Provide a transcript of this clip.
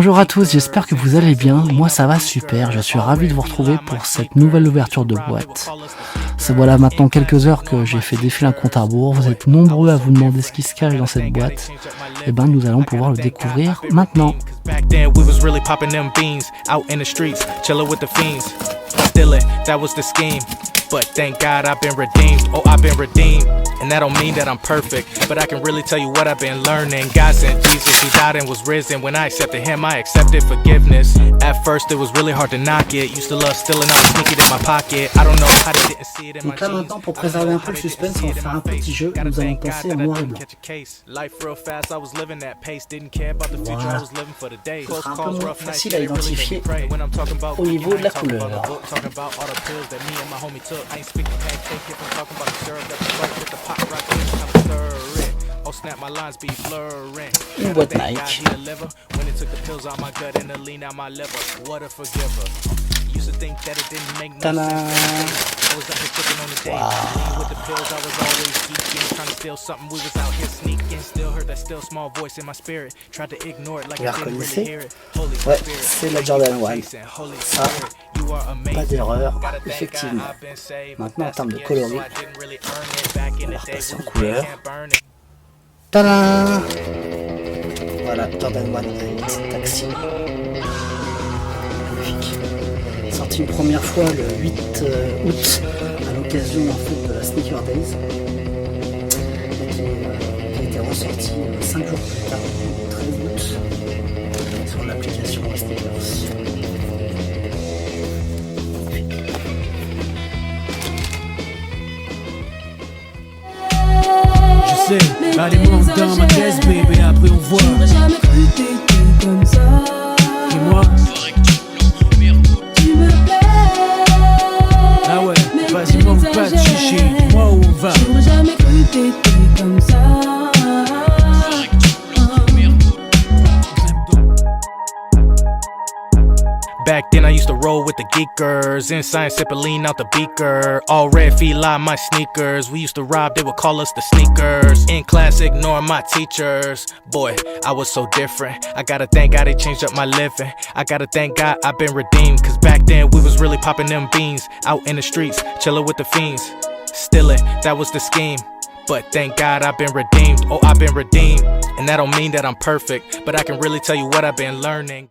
Bonjour à tous, j'espère que vous allez bien. Moi ça va super, je suis ravi de vous retrouver pour cette nouvelle ouverture de boîte. Ça voilà maintenant quelques heures que j'ai fait défiler un compte à rebours. Vous êtes nombreux à vous demander ce qui se cache dans cette boîte. Et ben nous allons pouvoir le découvrir maintenant. But thank God I've been redeemed, oh I've been redeemed. And that don't mean that I'm perfect, but I can really tell you what I've been learning. God sent Jesus, He died and was risen. When I accepted Him, I accepted forgiveness. At first it was really hard to knock it. Used to love stealing, I would sneak it in my pocket. I don't know how they didn't see it in my Donc là maintenant, pour préserver un peu le suspense, on va faire un petit jeu. Nous allons passer en noir et blanc. Voilà. Ce sera un peu moins facile à identifier au niveau de la couleur. Une boîte Nike. Tadam. Wow. Vous la reconnaissez? Ouais, c'est la Jordan 1. Ça, pas d'erreur, effectivement. Maintenant, en termes de coloris, on va repasser en couleur. Tadam! Voilà, Jordan 1 Taxi. Magnifique. Sorti une première fois le 8 août à l'occasion en fait, de la Sneaker Days. Et qui a été ressorti 5 jours plus tard, le 13 août, sur l'application Sneakers. Je sais, allez monte dans ma caisse baby, après on voit. J'aurais jamais cru t'étais comme ça. Et moi, Tu me plais. ah ouais, vas-y manque pas de chichi, dis-moi où on va. J'aurais jamais cru t'étais comme ça. Back then I used to roll with the geekers, inside sipping lean out the beaker. All red fila my sneakers, we used to rob, they would call us the sneakers. In class ignoring my teachers, boy I was so different. I gotta thank God they changed up my living. I gotta thank God I've been redeemed. Cause back then we was really popping them beans, out in the streets, chilling with the fiends. Stealing, that was the scheme. But thank God I've been redeemed, oh I've been redeemed. And that don't mean that I'm perfect, but I can really tell you what I've been learning.